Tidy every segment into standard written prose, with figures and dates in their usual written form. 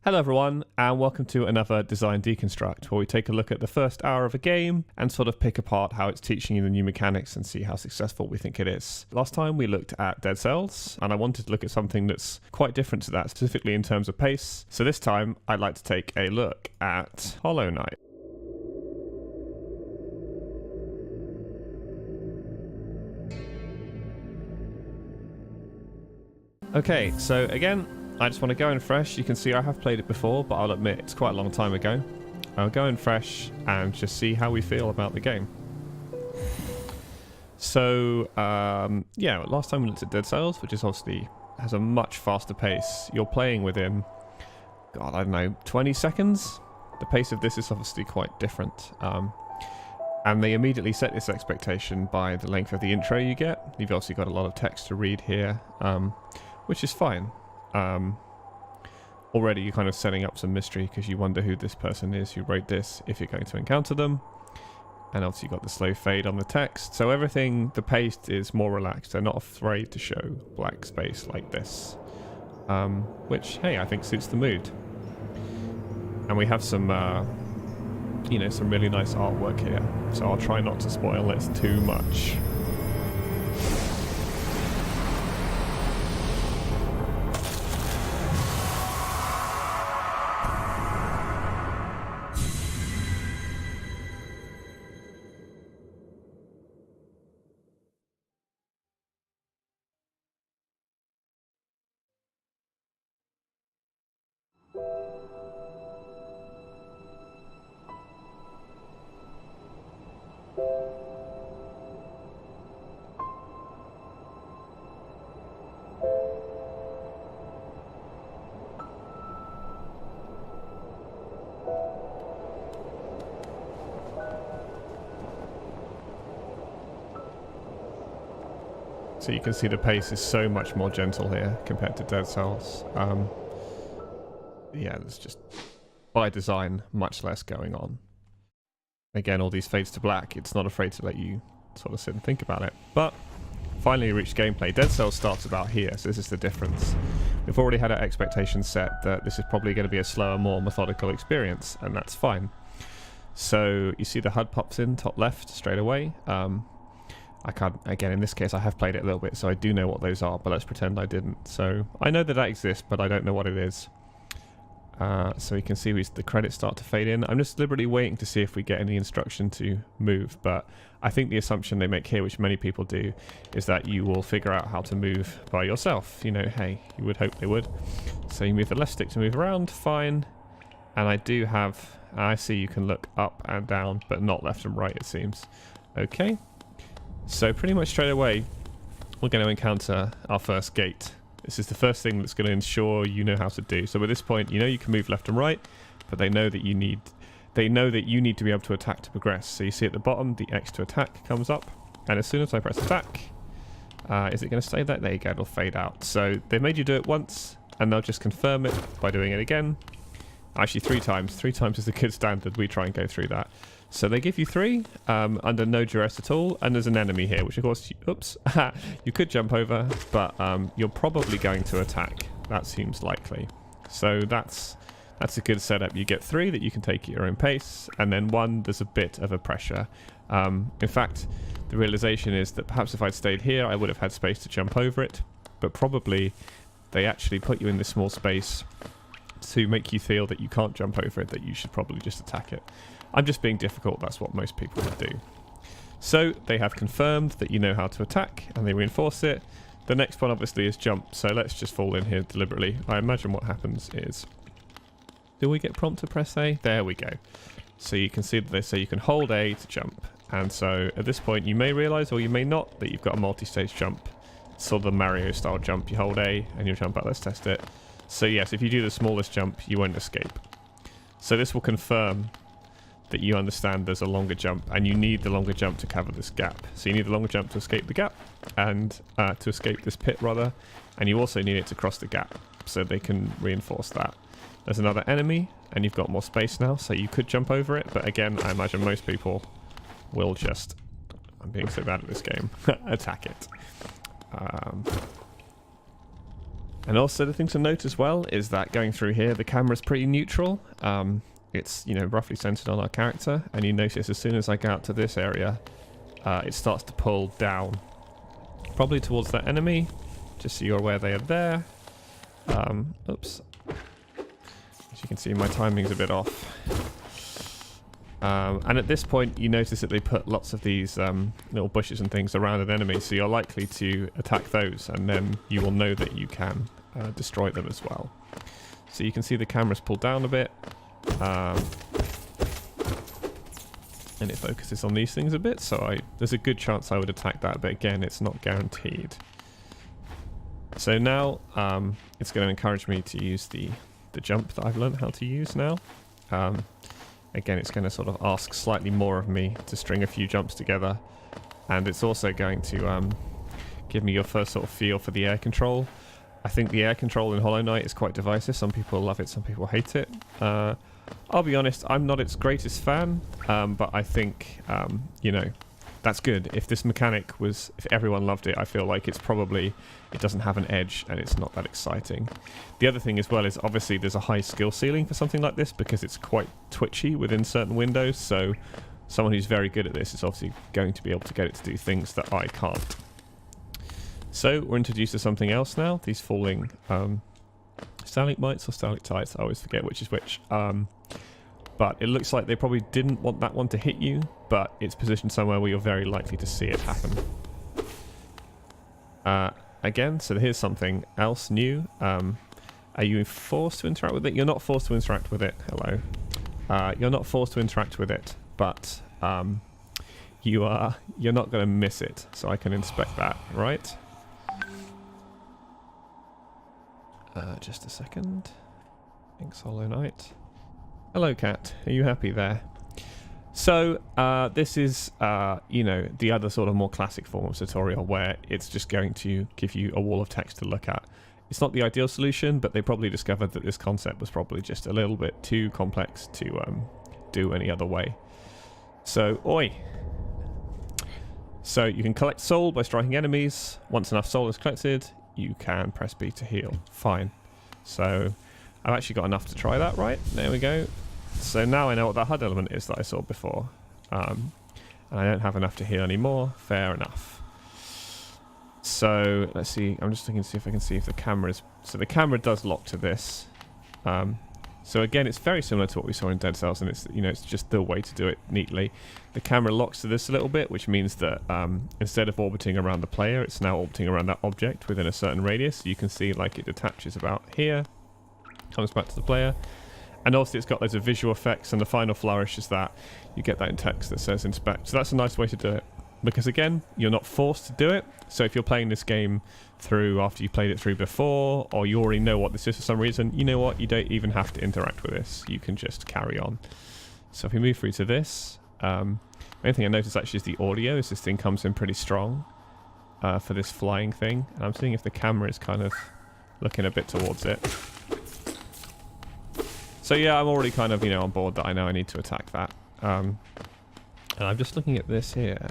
Hello everyone, and welcome to another Design Deconstruct, where we take a look at the first hour of a game and sort of pick apart how it's teaching you the new mechanics and see how successful we think it is. Last time we looked at Dead Cells, and I wanted to look at something that's quite different to that, specifically in terms of pace. So this time, I'd like to take a look at Hollow Knight. Okay, so again, I just want to go in fresh. You can see I have played it before, but I'll admit it's quite a long time ago. I'll go in fresh and just see how we feel about the game. So, yeah, last time we looked at Dead Cells, which is obviously has a much faster pace. You're playing within, God, I don't know, 20 seconds? The pace of this is obviously quite different. And they immediately set this expectation by the length of the intro you get. You've obviously got a lot of text to read here, which is fine. Already you're kind of setting up some mystery because you wonder who this person is who wrote this, if you're going to encounter them. And obviously you've got the slow fade on the text. So everything, the pace is more relaxed. They're not afraid to show black space like this. Which, hey, I think suits the mood. And we have some, you know, some really nice artwork here. So I'll try not to spoil this too much. So you can see the pace is so much more gentle here compared to Dead Cells. Yeah, there's just, by design, much less going on. Again, all these fades to black, it's not afraid to let you sort of sit and think about it. But finally reached gameplay. Dead Cells starts about here, so this is the difference. We've already had our expectations set that this is probably going to be a slower, more methodical experience, and that's fine. So you see the HUD pops in top left straight away. I can't, again, in this case I have played it a little bit, so I do know what those are, but let's pretend I didn't. So I know that exists, but I don't know what it is. So you can see the credits start to fade in. I'm just deliberately waiting to see if we get any instruction to move, but I think the assumption they make here, which many people do, is that you will figure out how to move by yourself. You know, hey, you would hope they would. So you move the left stick to move around, fine. And I do have, I see you can look up and down, but not left and right, it seems. Okay. So pretty much straight away, we're going to encounter our first gate. This is the first thing that's going to ensure you know how to do. So at this point, you know you can move left and right, but they know that you need to be able to attack to progress. So you see at the bottom, the X to attack comes up, and as soon as I press attack, is it going to stay there? There you go, it'll fade out. So they've made you do it once, and they'll just confirm it by doing it again. Actually, 3 times. 3 times is the good standard. We try and go through that. So they give you 3 under no duress at all, and there's an enemy here, which of course, oops, you could jump over, but you're probably going to attack. That seems likely. So that's a good setup. You get 3 that you can take at your own pace, and then 1 there's a bit of a pressure. In fact, the realization is that perhaps if I'd stayed here, I would have had space to jump over it, but probably they actually put you in this small space to make you feel that you can't jump over it, that you should probably just attack it. I'm just being difficult, that's what most people would do. So they have confirmed that you know how to attack, and they reinforce it. The next one obviously is jump, so let's just fall in here deliberately. I imagine what happens is, do we get prompt to press A? There we go. So you can see that they say you can hold A to jump, and so at this point you may realise, or you may not, that you've got a multi-stage jump. It's sort of the Mario style jump. You hold A and you'll jump out. Let's test it. So yes, if you do the smallest jump, you won't escape. So this will confirm that you understand there's a longer jump, and you need the longer jump to cover this gap. So you need the longer jump to escape the gap, and to escape this pit rather, and you also need it to cross the gap, so they can reinforce that. There's another enemy, and you've got more space now, so you could jump over it, but again, I imagine most people will just, I'm being so bad at this game, attack it. And also the thing to note as well is that going through here, the camera's pretty neutral. It's, you know, roughly centered on our character, and you notice as soon as I go out to this area, it starts to pull down, probably towards that enemy, just so you're aware they are there. Oops. As you can see, my timing's a bit off. And at this point, you notice that they put lots of these little bushes and things around an enemy, so you're likely to attack those, and then you will know that you can destroy them as well. So you can see the camera's pulled down a bit, and it focuses on these things a bit, so there's a good chance I would attack that, but again, it's not guaranteed. So now it's going to encourage me to use the jump that I've learned how to use now. Again, it's going to sort of ask slightly more of me to string a few jumps together, and it's also going to give me your first sort of feel for the air control. I think the air control in Hollow Knight is quite divisive. Some people love it, some people hate it. I'll be honest, I'm not its greatest fan, but I think, you know, that's good. If this mechanic was, if everyone loved it, I feel like it doesn't have an edge and it's not that exciting. The other thing as well is obviously there's a high skill ceiling for something like this because it's quite twitchy within certain windows, so someone who's very good at this is obviously going to be able to get it to do things that I can't. So we're introduced to something else now, these falling stalagmites or stalactites, I always forget which is which. But it looks like they probably didn't want that one to hit you, but it's positioned somewhere where you're very likely to see it happen. Again, so here's something else new. Are you forced to interact with it? You're not forced to interact with it. Hello. You're not forced to interact with it, but you're not going to miss it, so I can inspect that, right? Just a second. Thanks, Hollow Knight. Hello, cat. Are you happy there? So, this is, you know, the other sort of more classic form of tutorial where it's just going to give you a wall of text to look at. It's not the ideal solution, but they probably discovered that this concept was probably just a little bit too complex to do any other way. So, oi! So, you can collect soul by striking enemies. Once enough soul is collected, you can press B to heal. Fine. So, I've actually got enough to try that, right? There we go. So now I know what that HUD element is that I saw before. And I don't have enough to heal anymore. Fair enough. So let's see. I'm just looking to see if I can see if the camera's... So the camera does lock to this. So again, it's very similar to what we saw in Dead Cells, and it's, you know, it's just the way to do it neatly. The camera locks to this a little bit, which means that instead of orbiting around the player, it's now orbiting around that object within a certain radius. You can see like it detaches about here, comes back to the player. And also it's got loads of visual effects, and the final flourish is that you get that in text that says inspect. So that's a nice way to do it. Because again, you're not forced to do it. So if you're playing this game through after you played it through before, or you already know what this is for some reason, you know what? You don't even have to interact with this. You can just carry on. So if we move through to this, the only thing I noticed actually is the audio. This thing comes in pretty strong for this flying thing. And I'm seeing if the camera is kind of looking a bit towards it. So yeah, I'm already kind of, you know, on board that I know I need to attack that. And I'm just looking at this here.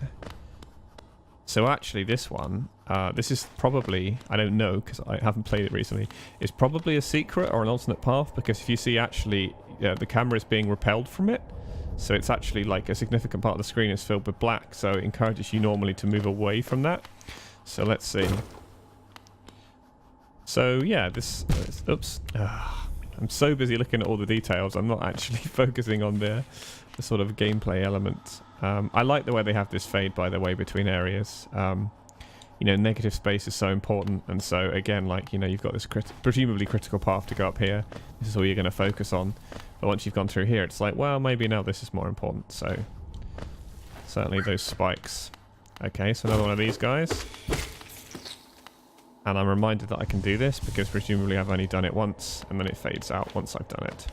So actually this one, this is probably, I don't know because I haven't played it recently, it's probably a secret or an alternate path, because if you see actually the camera is being repelled from it. So it's actually like a significant part of the screen is filled with black, so it encourages you normally to move away from that. So let's see. So yeah, this, oops. I'm so busy looking at all the details, I'm not actually focusing on the sort of gameplay element. I like the way they have this fade, by the way, between areas. You know, negative space is so important, and so again, like, you know, you've got this presumably critical path to go up here. This is all you're going to focus on. But once you've gone through here, it's like, well, maybe now this is more important. So certainly those spikes. Okay, so another one of these guys. And I'm reminded that I can do this because presumably I've only done it once, and then it fades out once I've done it.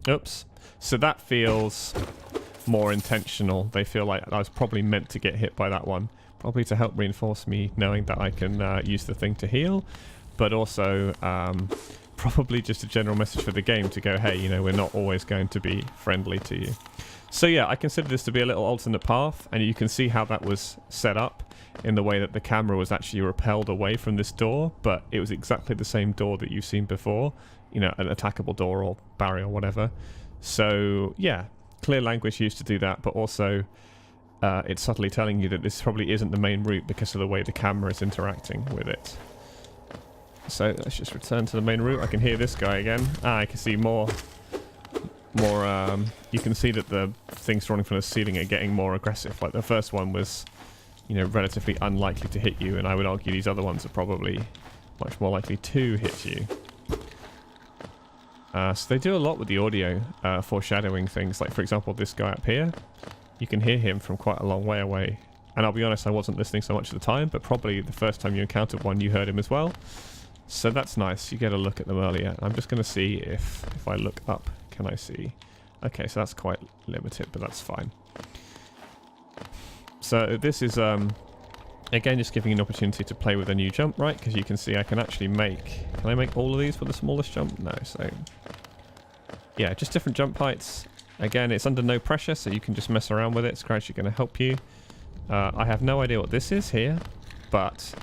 Oops. So that feels more intentional. They feel like I was probably meant to get hit by that one. Probably to help reinforce me knowing that I can use the thing to heal. But also probably just a general message for the game to go, hey, you know, we're not always going to be friendly to you. So yeah, I consider this to be a little alternate path, and you can see how that was set up in the way that the camera was actually repelled away from this door, but it was exactly the same door that you've seen before, you know, an attackable door or barrier or whatever. So yeah, clear language used to do that, but also it's subtly telling you that this probably isn't the main route because of the way the camera is interacting with it. So let's just return to the main route. I can hear this guy again. I can see more. You can see that the things running from the ceiling are getting more aggressive. Like the first one was, you know, relatively unlikely to hit you, and I would argue these other ones are probably much more likely to hit you. So they do a lot with the audio, foreshadowing things. Like for example, this guy up here, you can hear him from quite a long way away. And I'll be honest, I wasn't listening so much at the time, but probably the first time you encountered one, you heard him as well. So that's nice. You get a look at them earlier. I'm just going to see if I look up, can I see? Okay, so that's quite limited, but that's fine. So this is, again, just giving you an opportunity to play with a new jump, right? Because you can see I can actually make... Can I make all of these for the smallest jump? No, so... Yeah, just different jump heights. Again, it's under no pressure, so you can just mess around with it. It's gradually going to help you. I have no idea what this is here, but...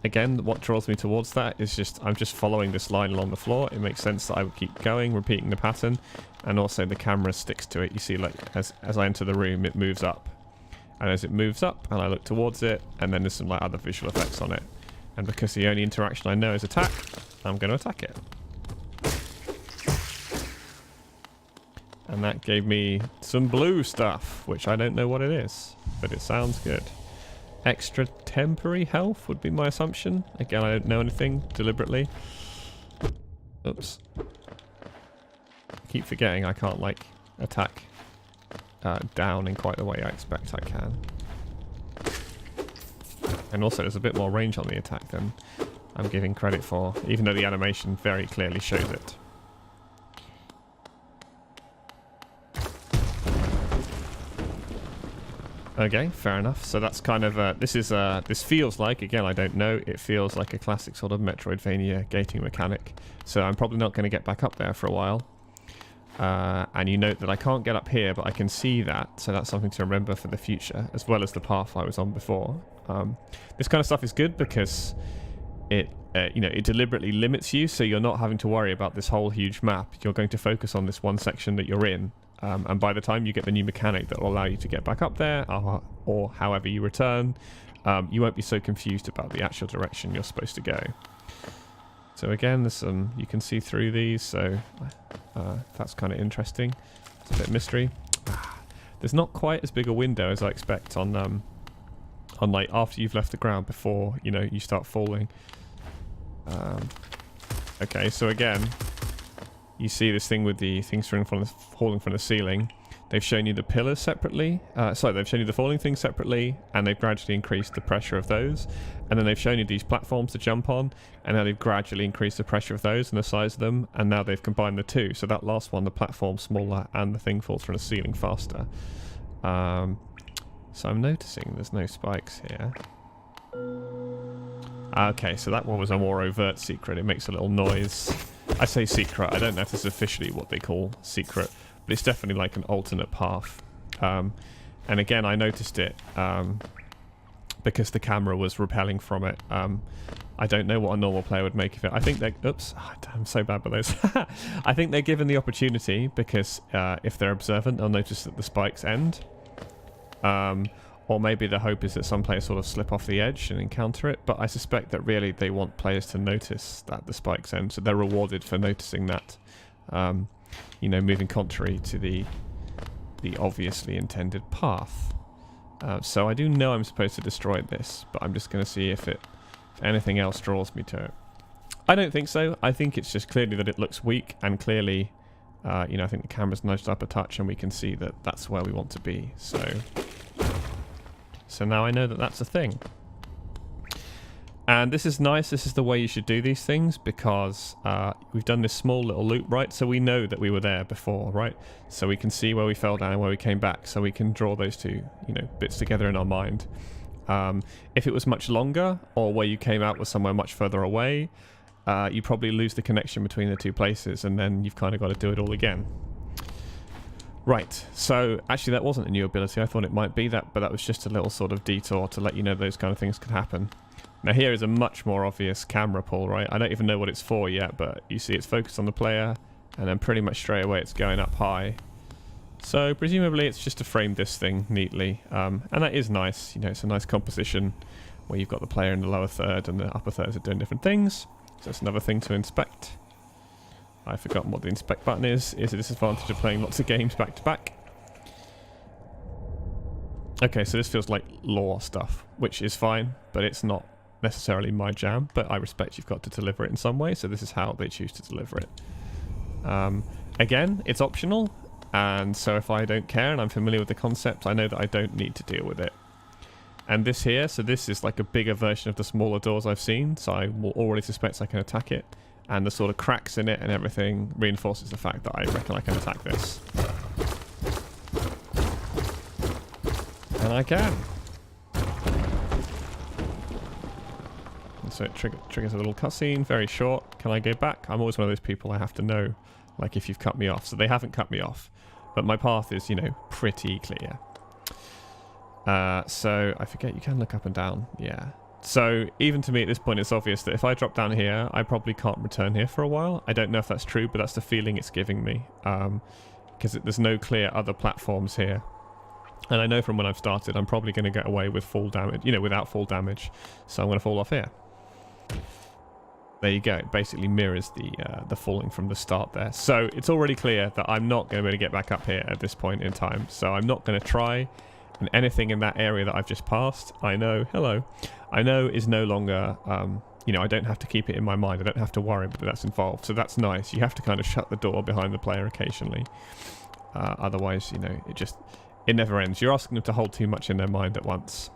Again, what draws me towards that is just, I'm just following this line along the floor. It makes sense that I would keep going, repeating the pattern, and also the camera sticks to it. You see, like, as I enter the room, it moves up. And as it moves up, and I look towards it, and then there's some like other visual effects on it. And because the only interaction I know is attack, I'm going to attack it. And that gave me some blue stuff, which I don't know what it is, but it sounds good. Extra temporary health would be my assumption. Again, I don't know anything deliberately. Oops. I keep forgetting I can't, like, attack down in quite the way I expect I can. And also there's a bit more range on the attack than I'm giving credit for, even though the animation very clearly shows it. Okay, fair enough. So that's kind of this feels like, again, I don't know, it feels like a classic sort of Metroidvania gating mechanic. So I'm probably not going to get back up there for a while. And you note that I can't get up here, but I can see that, so that's something to remember for the future, as well as the path I was on before. This kind of stuff is good because it it deliberately limits you, so you're not having to worry about this whole huge map. You're going to focus on this one section that you're in. And by the time you get the new mechanic that will allow you to get back up there, or however you return, you won't be so confused about the actual direction you're supposed to go. So again, there's some, you can see through these, so that's kind of interesting. It's a bit of mystery. There's not quite as big a window as I expect on like after you've left the ground before you start falling. Okay, so again, you see this thing with the things falling from the ceiling. They've shown you the pillars separately. Sorry, they've shown you the falling things separately, and they've gradually increased the pressure of those. And then they've shown you these platforms to jump on, and now they've gradually increased the pressure of those and the size of them, and now they've combined the two. So that last one, the platform smaller, and the thing falls from the ceiling faster. So I'm noticing there's no spikes here. Okay, so that one was a more overt secret. It makes a little noise. I say secret, I don't know if this is officially what they call secret, but it's definitely like an alternate path. And again, I noticed it because the camera was repelling from it. I don't know what a normal player would make of it. I think they're... Oops, I'm so bad with those. I think they're given the opportunity because if they're observant, they'll notice that the spikes end. Or maybe the hope is that some players sort of slip off the edge and encounter it, but I suspect that really they want players to notice that the spikes end, so they're rewarded for noticing that, moving contrary to the obviously intended path. So I do know I'm supposed to destroy this, but I'm just going to see if anything else draws me to it. I don't think so. I think it's just clearly that it looks weak, and clearly, I think the camera's nudged up a touch, and we can see that that's where we want to be, So now I know that that's a thing. And this is nice. This is the way you should do these things because we've done this small little loop, right? So we know that we were there before, right? So we can see where we fell down and where we came back. So we can draw those two, bits together in our mind. If it was much longer or where you came out was somewhere much further away, you probably lose the connection between the two places and then you've kind of got to do it all again. Right, so actually that wasn't a new ability. I thought it might be that, but that was just a little sort of detour to let you know those kind of things could happen. Now here is a much more obvious camera pull, right? I don't even know what it's for yet, but you see it's focused on the player, and then pretty much straight away it's going up high. So presumably it's just to frame this thing neatly, and that is nice. You know, it's a nice composition where you've got the player in the lower third and the upper thirds are doing different things. So that's another thing to inspect. I've forgotten what the inspect button is. Is a disadvantage of playing lots of games back to back. Okay, so this feels like lore stuff, which is fine, but it's not necessarily my jam. But I respect you've got to deliver it in some way, so this is how they choose to deliver it. Again, it's optional, and so if I don't care and I'm familiar with the concept, I know that I don't need to deal with it. And this here, so this is like a bigger version of the smaller doors I've seen, so I will already suspect I can attack it. And the sort of cracks in it and everything reinforces the fact that I reckon I can attack this. And I can. And so it triggers a little cutscene, very short. Can I go back? I'm always one of those people I have to know, like if you've cut me off. So they haven't cut me off. But my path is, you know, pretty clear. So I forget you can look up and down. Yeah. So even to me at this point it's obvious that if I drop down here I probably can't return here for a while. I don't know if that's true, but that's the feeling it's giving me, because there's no clear other platforms here, and I know from when I've started I'm probably going to get away with full damage, you know, without full damage, so I'm going to fall off here. There you go. It basically mirrors the falling from the start there. So it's already clear that I'm not going to be able to get back up here at this point in time, so I'm not going to try. And anything in that area that I've just passed, I know, hello, I know is no longer, you know, I don't have to keep it in my mind. I don't have to worry that that's involved. So that's nice. You have to kind of shut the door behind the player occasionally. Otherwise, you know, it never ends. You're asking them to hold too much in their mind at once.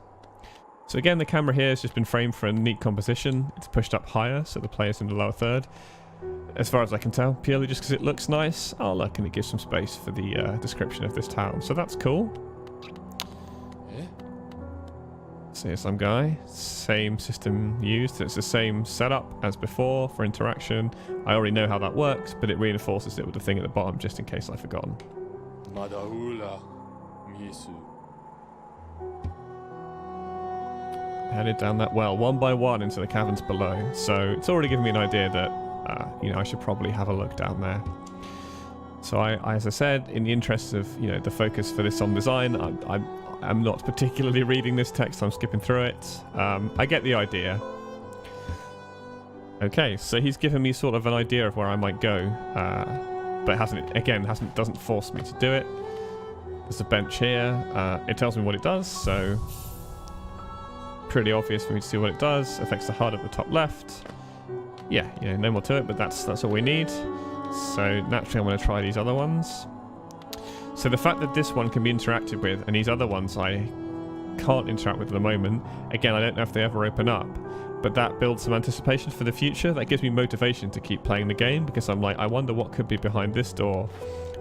So again, the camera here has just been framed for a neat composition. It's pushed up higher, so the player's in the lower third. As far as I can tell, purely just because it looks nice. Oh, look, and it gives some space for the description of this town. So that's cool. So here's some guy, same system used, it's the same setup as before for interaction. I already know how that works, but it reinforces it with the thing at the bottom just in case I've forgotten. Headed down that well, one by one into the caverns below, so it's already given me an idea that, you know, I should probably have a look down there. So as I said, in the interests of, you know, the focus for this on design, I'm not particularly reading this text, I'm skipping through it. I get the idea. Okay, so he's given me sort of an idea of where I might go, but doesn't force me to do it. There's a bench here, it tells me what it does, so pretty obvious for me to see what it does. Affects the HUD at the top left. Yeah, you know, no more to it, but that's all we need. So naturally I'm going to try these other ones. So the fact that this one can be interacted with and these other ones I can't interact with at the moment, again, I don't know if they ever open up, but that builds some anticipation for the future. That gives me motivation to keep playing the game, because I'm like, I wonder what could be behind this door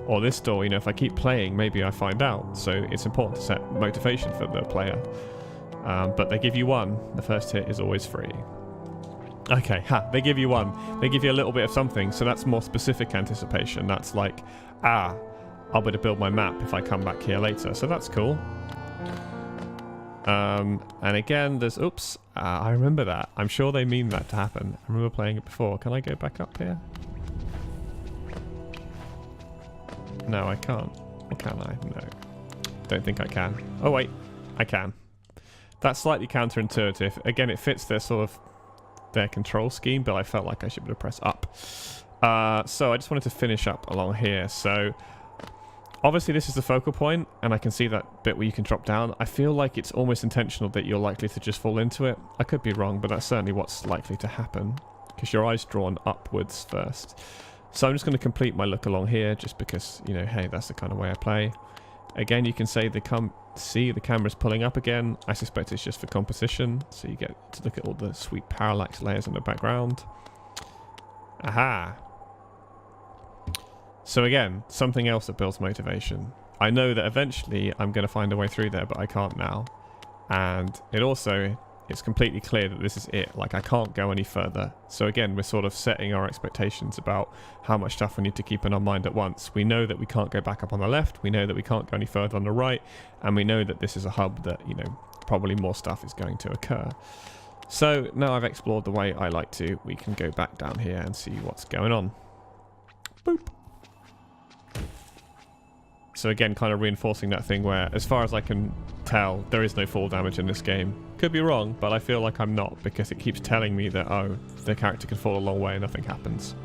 or this door. You know, if I keep playing, maybe I find out. So it's important to set motivation for the player. But they give you one. The first hit is always free. Okay, they give you one. They give you a little bit of something, so that's more specific anticipation. That's like, I'll be able to build my map if I come back here later, so that's cool. And again, there's, oops, I remember that. I'm sure they mean that to happen. I remember playing it before. Can I go back up here? No, I can't. Or can I? No. Don't think I can. Oh wait, I can. That's slightly counterintuitive. Again, it fits their sort of their control scheme, but I felt like I should be able to press up. So I just wanted to finish up along here. So obviously this is the focal point, and I can see that bit where you can drop down. I feel like it's almost intentional that you're likely to just fall into it. I could be wrong, but that's certainly what's likely to happen, because your eye's drawn upwards first. So I'm just going to complete my look along here, just because, you know, hey, that's the kind of way I play. Again, you can say see the camera's pulling up again. I suspect it's just for composition, so you get to look at all the sweet parallax layers in the background. Aha! So again, something else that builds motivation. I know that eventually I'm going to find a way through there, but I can't now. And it also it's completely clear that this is it. Like, I can't go any further. So again, we're sort of setting our expectations about how much stuff we need to keep in our mind at once. We know that we can't go back up on the left. We know that we can't go any further on the right. And we know that this is a hub that, you know, probably more stuff is going to occur. So now I've explored the way I like to, we can go back down here and see what's going on. Boop. So again, kind of reinforcing that thing where, as far as I can tell, there is no fall damage in this game. Could be wrong, but I feel like I'm not, because it keeps telling me that, oh, the character can fall a long way and nothing happens.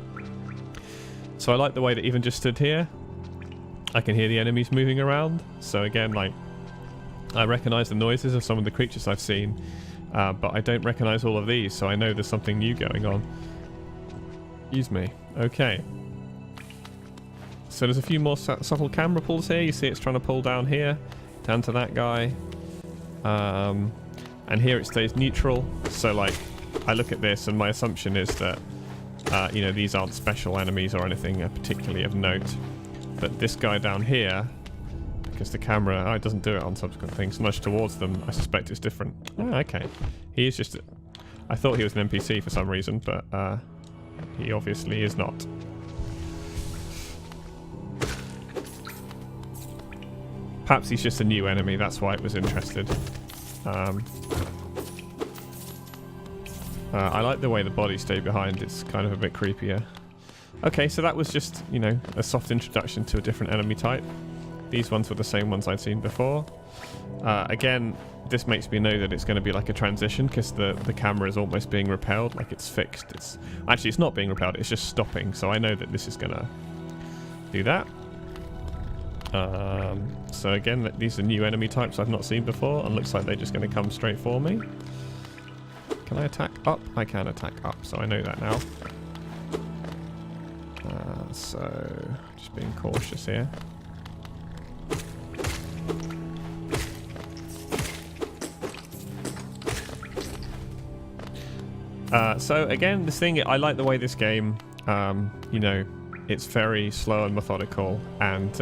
So I like the way that even just stood here, I can hear the enemies moving around. So again, like, I recognise the noises of some of the creatures I've seen, but I don't recognise all of these, so I know there's something new going on. Excuse me. Okay. So there's a few more subtle camera pulls here. You see it's trying to pull down here, down to that guy. And here it stays neutral. So like, I look at this and my assumption is that, you know, these aren't special enemies or anything particularly of note. But this guy down here, because the camera, oh, it doesn't do it on subsequent things, nudge towards them, I suspect it's different. Oh, okay. He is just, I thought he was an NPC for some reason, but he obviously is not. Perhaps he's just a new enemy, that's why it was interested. I like the way the bodies stay behind, it's kind of a bit creepier. Okay, so that was just, you know, a soft introduction to a different enemy type. These ones were the same ones I'd seen before. Again, this makes me know that it's going to be like a transition, because the camera is almost being repelled, like it's fixed. Actually, it's not being repelled, it's just stopping, so I know that this is going to do that. So again, these are new enemy types I've not seen before, and looks like they're just going to come straight for me. Can I attack up? I can attack up, so I know that now. So just being cautious here. So again, this thing, I like the way this game, you know, it's very slow and methodical, and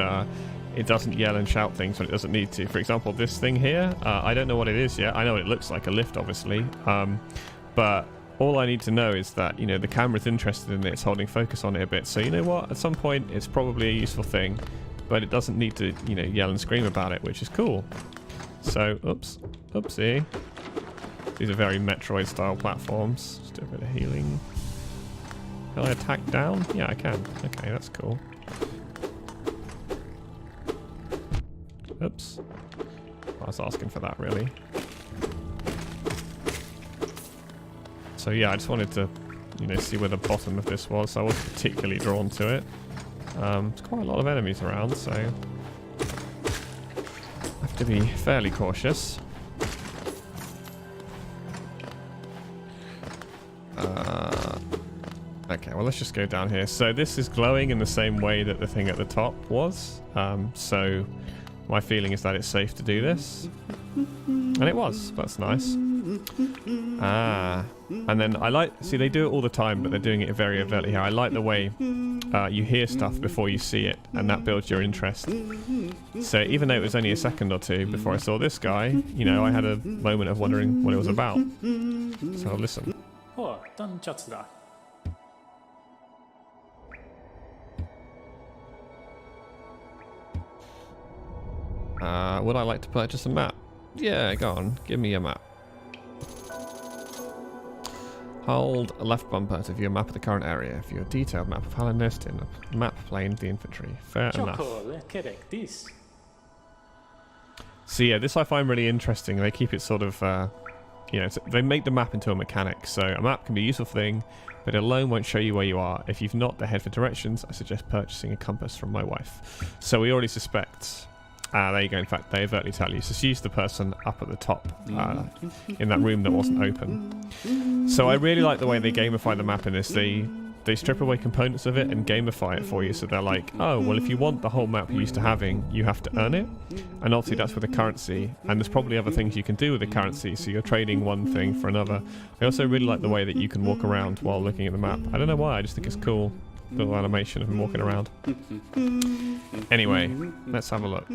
it doesn't yell and shout things when it doesn't need to. For example, this thing here, I don't know what it is yet. I know it looks like a lift, obviously, but all I need to know is that, you know, the camera's interested in it, it's holding focus on it a bit. So you know what, at some point it's probably a useful thing, but it doesn't need to, you know, yell and scream about it, which is cool. So, oopsie. These are very Metroid style platforms. Just do a bit of healing. Can I attack down? Yeah, I can. Okay, that's cool. Oops. I was asking for that, really. So yeah, I just wanted to, you know, see where the bottom of this was. I wasn't particularly drawn to it. There's quite a lot of enemies around, so I have to be fairly cautious. Okay, well, let's just go down here. So this is glowing in the same way that the thing at the top was. So my feeling is that it's safe to do this. And it was. That's nice. And then I like... See, they do it all the time, but they're doing it very overtly here. I like the way you hear stuff before you see it, and that builds your interest. So even though it was only a second or two before I saw this guy, you know, I had a moment of wondering what it was about. So I'll listen. Would I like to purchase a map? Yeah, go on. Give me a map. Hold left bumper to view a map of the current area. View a detailed map of Hallandest in a map plane of the infantry. Fair enough. So yeah, this I find really interesting. They keep it sort of, you know, they make the map into a mechanic. So a map can be a useful thing, but it alone won't show you where you are. If you've not the head for directions, I suggest purchasing a compass from my wife. So we already suspect... there you go. In fact, they overtly tell you. So she's the person up at the top in that room that wasn't open. So I really like the way they gamify the map in this. They strip away components of it and gamify it for you. So they're like, oh, well, if you want the whole map you're used to having, you have to earn it. And obviously that's with the currency. And there's probably other things you can do with the currency. So you're trading one thing for another. I also really like the way that you can walk around while looking at the map. I don't know why. I just think it's cool. Little animation of him walking around. Anyway, let's have a look.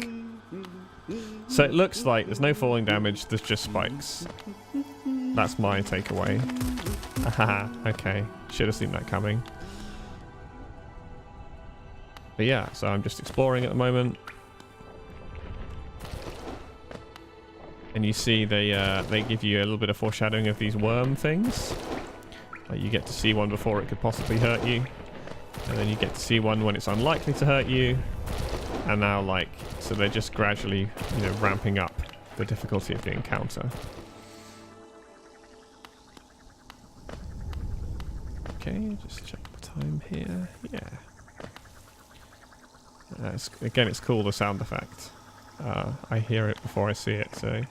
So it looks like there's no falling damage, there's just spikes. That's my takeaway. Haha, okay. Should have seen that coming. But yeah, so I'm just exploring at the moment. And you see they give you a little bit of foreshadowing of these worm things. Like you get to see one before it could possibly hurt you. And then you get to see one when it's unlikely to hurt you. And now like, so they're just gradually, you know, ramping up the difficulty of the encounter. Okay, just check the time here. Yeah. Again, it's cool, the sound effect. I hear it before I see it, so...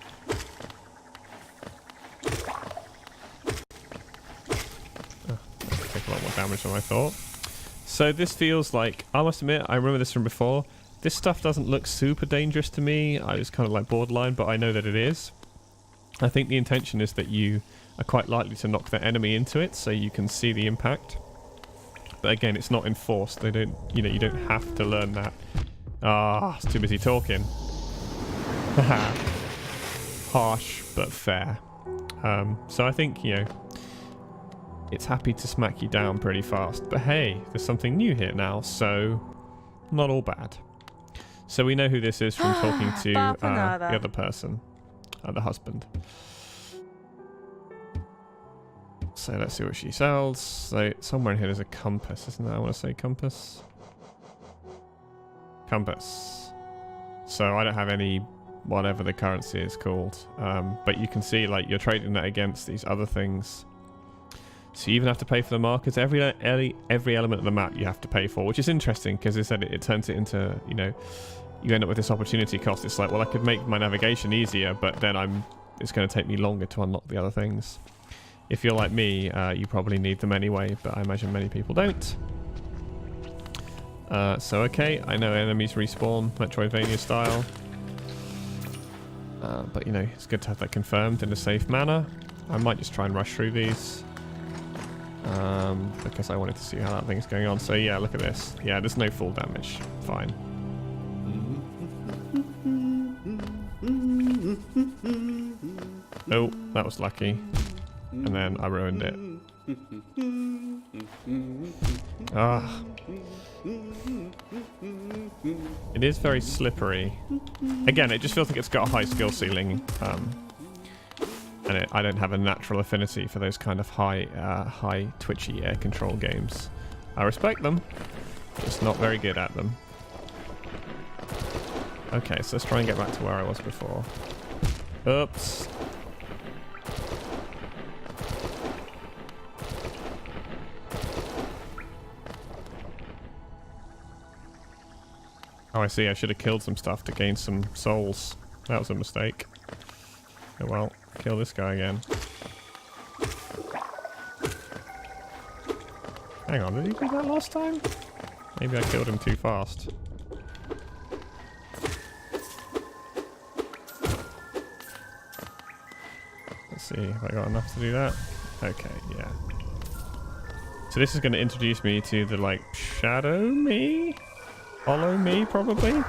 Oh, that take a lot more damage than I thought. So this feels like... I must admit, I remember this from before. This stuff doesn't look super dangerous to me. I was kind of like borderline, but I know that it is. I think the intention is that you are quite likely to knock the enemy into it, so you can see the impact. But again, it's not enforced. They don't, you know, you don't have to learn that. Ah, it's too busy talking. Harsh, but fair. So I think, you know, it's happy to smack you down pretty fast. But hey, there's something new here now, so not all bad. So we know who this is from talking to the other person, the husband. So let's see what she sells. So somewhere in here there's a compass, isn't there? I want to say compass. Compass. So I don't have any, whatever the currency is called. But you can see like you're trading that against these other things. So you even have to pay for the markers. Every element of the map you have to pay for, which is interesting because they said it turns it into, you know, you end up with this opportunity cost. It's like, well, I could make my navigation easier, but then it's going to take me longer to unlock the other things. If you're like me, you probably need them anyway, but I imagine many people don't. So okay, I know enemies respawn, Metroidvania style. But you know, it's good to have that confirmed in a safe manner. I might just try and rush through these. Because I wanted to see how that thing's going on. So yeah, look at this. Yeah, there's no full damage. Fine. Oh, that was lucky. And then I ruined it. Ah. It is very slippery. Again, it just feels like it's got a high skill ceiling. And I don't have a natural affinity for those kind of high twitchy air control games. I respect them, just not very good at them. Okay, so let's try and get back to where I was before. Oops. Oh, I see. I should have killed some stuff to gain some souls. That was a mistake. Oh well, kill this guy again. Hang on, did he do that last time? Maybe I killed him too fast. Let's see, have I got enough to do that? Okay, yeah. So this is going to introduce me to the, like, shadow me? Follow me, probably?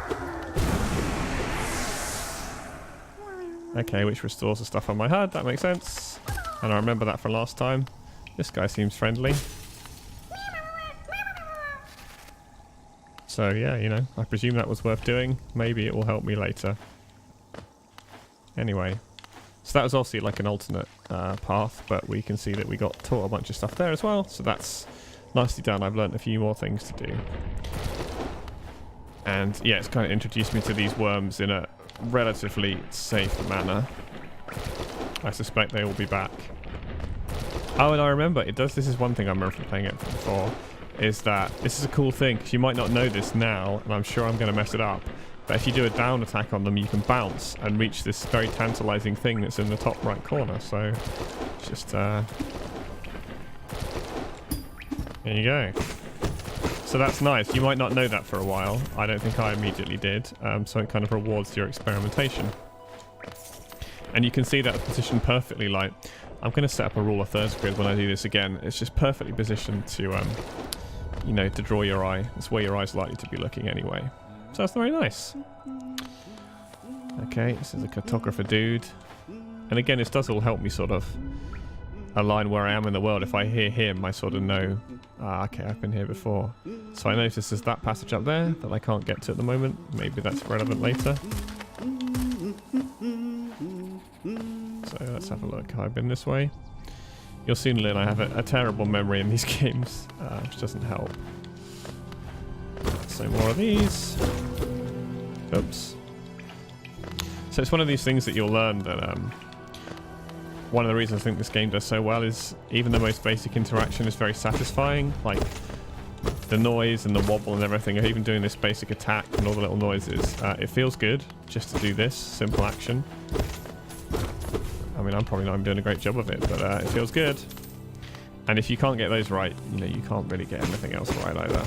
Okay, which restores the stuff on my HUD, that makes sense. And I remember that from last time. This guy seems friendly. So yeah, you know, I presume that was worth doing. Maybe it will help me later. Anyway, so that was obviously like an alternate path, but we can see that we got taught a bunch of stuff there as well. So that's nicely done. I've learned a few more things to do. And yeah, it's kind of introduced me to these worms in a relatively safe manner. I suspect they will be back. Oh, and I remember, this is one thing I remember from playing it before, is that this is a cool thing, because you might not know this now, and I'm sure I'm going to mess it up, but if you do a down attack on them, you can bounce and reach this very tantalizing thing that's in the top right corner. So just there you go. So that's nice. You might not know that for a while. I don't think I immediately did. So it kind of rewards your experimentation. And you can see that positioned perfectly. Like, I'm going to set up a rule of thirds grid when I do this again. It's just perfectly positioned to, you know, to draw your eye. It's where your eye's likely to be looking anyway. So that's very nice. Okay, this is a cartographer dude. And again, this does all help me sort of align where I am in the world. If I hear him, I sort of know, okay, I've been here before. So I notice there's that passage up there that I can't get to at the moment. Maybe that's relevant later. So let's have a look. I've been this way. You'll soon learn I have a terrible memory in these games, which doesn't help. So more of these. Oops. So it's one of these things that you'll learn that one of the reasons I think this game does so well is even the most basic interaction is very satisfying. Like the noise and the wobble and everything, or even doing this basic attack and all the little noises. It feels good just to do this simple action. I mean, I'm probably not even doing a great job of it, but it feels good. And if you can't get those right, you know, you can't really get anything else right either.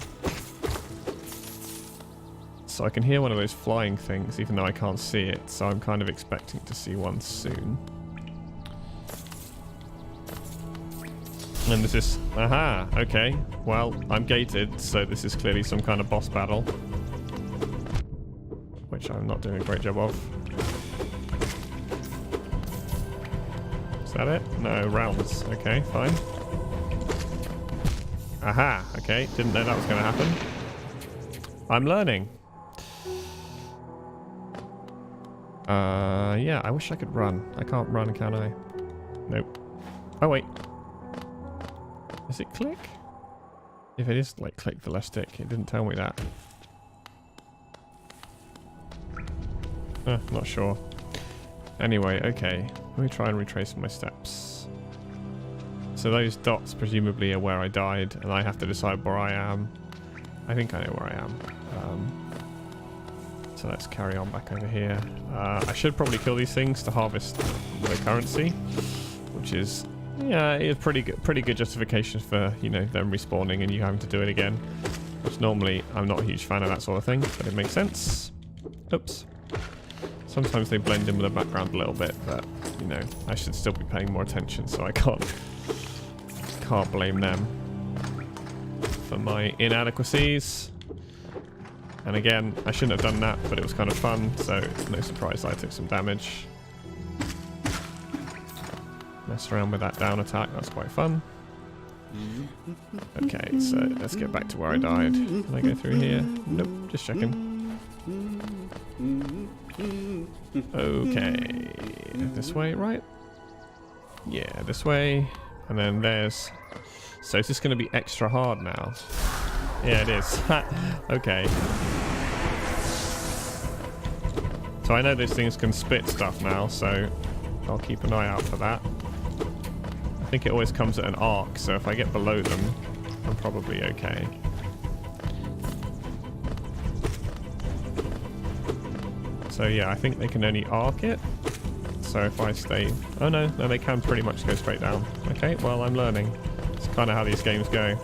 So I can hear one of those flying things, even though I can't see it. So I'm kind of expecting to see one soon. And there's this... Aha! Okay. Well, I'm gated, so this is clearly some kind of boss battle. Which I'm not doing a great job of. Is that it? No, rounds. Okay, fine. Aha! Okay, didn't know that was going to happen. I'm learning. Yeah, I wish I could run. I can't run, can I? Nope. Oh, wait. Does it click? If it is, like, click the left stick. It didn't tell me that. Not sure. Anyway, okay. Let me try and retrace my steps. So those dots presumably are where I died, and I have to decide where I am. I think I know where I am. So let's carry on back over here. I should probably kill these things to harvest the currency, which is, yeah, it's pretty good justification for, you know, them respawning and you having to do it again. Which normally I'm not a huge fan of that sort of thing, but it makes sense. Oops. Sometimes they blend in with the background a little bit, but you know, I should still be paying more attention, so I can't blame them for my inadequacies. And again, I shouldn't have done that, but it was kind of fun, so no surprise I took some damage. Mess around with that down attack, that's quite fun. Okay, so let's get back to where I died. Can I go through here? Nope, just checking. Okay, this way, right? Yeah, this way. And then there's... So is this going to be extra hard now? Yeah, it is. Okay. So I know these things can spit stuff now, so I'll keep an eye out for that. I think it always comes at an arc, so if I get below them, I'm probably okay. So yeah, I think they can only arc it. So if I stay... Oh no, they can pretty much go straight down. Okay, well, I'm learning. It's kind of how these games go.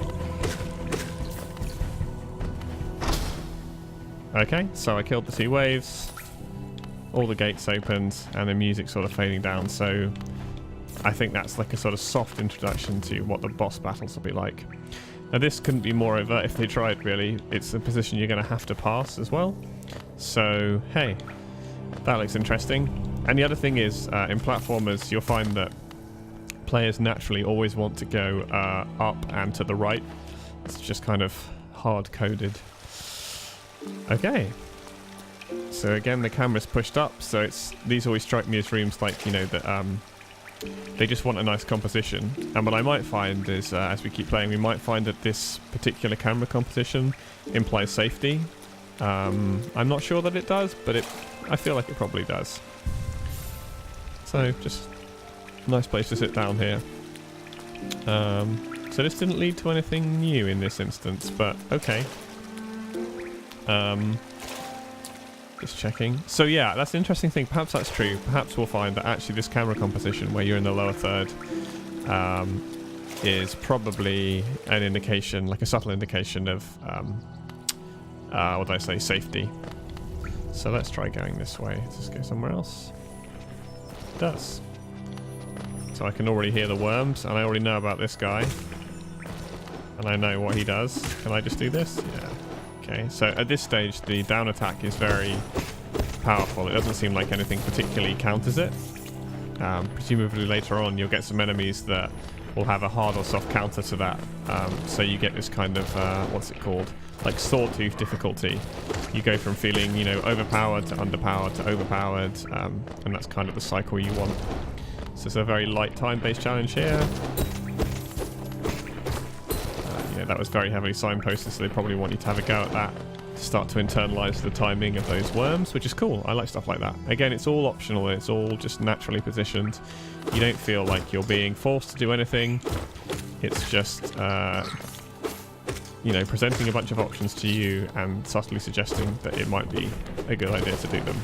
Okay, so I killed the two waves. All the gates opened, and the music sort of fading down, so I think that's like a sort of soft introduction to what the boss battles will be like. Now this couldn't be more overt if they tried, really. It's a position you're going to have to pass as well. So, hey, that looks interesting. And the other thing is, in platformers, you'll find that players naturally always want to go up and to the right. It's just kind of hard-coded. Okay. So again, the camera's pushed up, so these always strike me as rooms like, you know, that they just want a nice composition. And what I might find is, as we keep playing, we might find that this particular camera composition implies safety. I'm not sure that it does, but I feel like it probably does. So just a nice place to sit down here. So this didn't lead to anything new in this instance, but okay. Just checking. So yeah, that's an interesting thing. Perhaps that's true. Perhaps we'll find that actually this camera composition where you're in the lower third is probably an indication, like a subtle indication of, what do I say, safety. So let's try going this way. Let's just go somewhere else. It does. So I can already hear the worms, and I already know about this guy. And I know what he does. Can I just do this? Yeah. Okay, so at this stage, the down attack is very powerful. It doesn't seem like anything particularly counters it. Presumably later on, you'll get some enemies that will have a hard or soft counter to that. So you get this kind of, what's it called? Like sawtooth difficulty. You go from feeling, you know, overpowered to underpowered to overpowered, and that's kind of the cycle you want. So it's a very light time-based challenge here. Yeah, that was very heavily signposted, so they probably want you to have a go at that to start to internalize the timing of those worms, which is cool. I like stuff like that. Again, it's all optional. It's all just naturally positioned. You don't feel like you're being forced to do anything. It's just, you know, presenting a bunch of options to you and subtly suggesting that it might be a good idea to do them.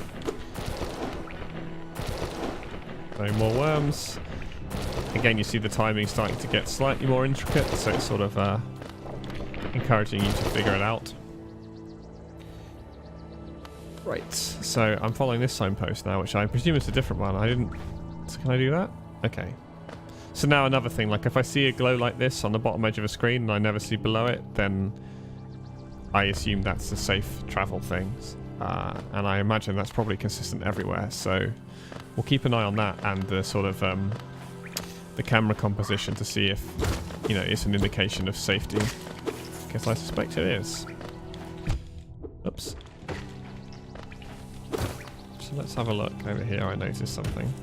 So more worms. Again, you see the timing starting to get slightly more intricate, so it's sort of encouraging you to figure it out. Right, so I'm following this signpost now, which I presume is a different one. I didn't... So can I do that? Okay. So now another thing, like if I see a glow like this on the bottom edge of a screen and I never see below it, then I assume that's a safe travel thing. And I imagine that's probably consistent everywhere, so we'll keep an eye on that and the sort of the camera composition to see if, you know, it's an indication of safety. Because I suspect it is. Oops. So let's have a look over here. I noticed something.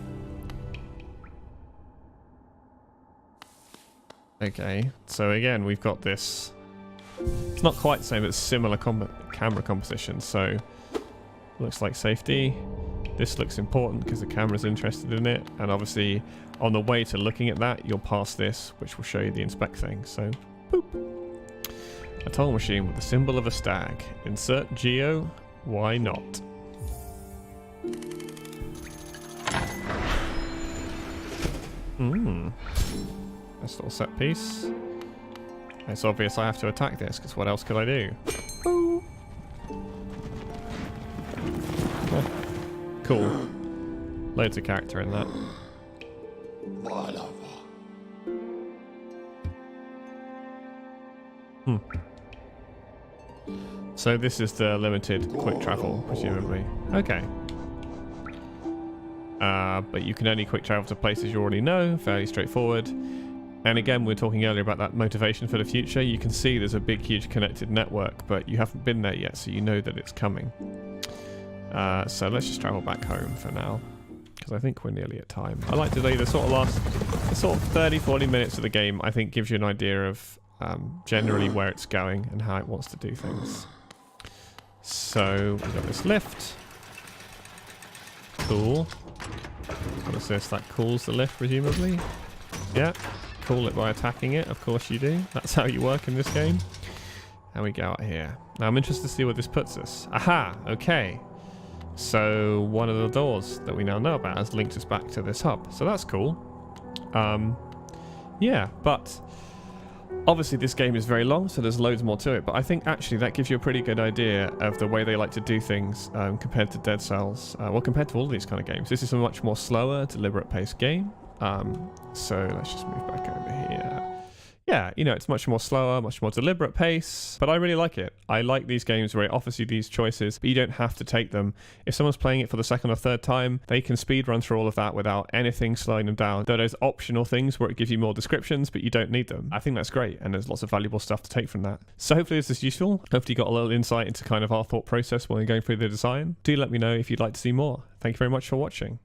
Okay, so again we've got this, it's not quite the same, but similar camera composition. So looks like safety. This looks important because the camera's interested in it, and obviously on the way to looking at that you'll pass this, which will show you the inspect thing. So boop. A toll machine with the symbol of a stag. Insert geo, why not? Nice little set piece. It's obvious I have to attack this, because what else could I do? Cool. Loads of character in that. So this is the limited quick travel, presumably. Okay. But you can only quick travel to places you already know, fairly straightforward. And again, we were talking earlier about that motivation for the future. You can see there's a big, huge connected network, but you haven't been there yet, so you know that it's coming. So let's just travel back home for now, because I think we're nearly at time. I like to do the sort of the sort of 30-40 minutes of the game, I think gives you an idea of generally where it's going and how it wants to do things. So we've got this lift. Cool. What is this? That cools the lift, presumably? Yeah. Cool it by attacking it. Of course you do. That's how you work in this game. And we go out here. Now I'm interested to see where this puts us. Aha! Okay. So one of the doors that we now know about has linked us back to this hub. So that's cool. Yeah, but obviously this game is very long, so there's loads more to it. But I think actually that gives you a pretty good idea of the way they like to do things compared to Dead Cells. Well, compared to all of these kind of games. This is a much more slower, deliberate paced game. So let's just move back over here. Yeah, you know, it's much more slower, much more deliberate pace, but I really like it. I like these games where it offers you these choices, but you don't have to take them. If someone's playing it for the second or third time, they can speed run through all of that without anything slowing them down. Though there's optional things where it gives you more descriptions, but you don't need them. I think that's great, and there's lots of valuable stuff to take from that. So hopefully this is useful. Hopefully you got a little insight into kind of our thought process when we're going through the design. Do let me know if you'd like to see more. Thank you very much for watching.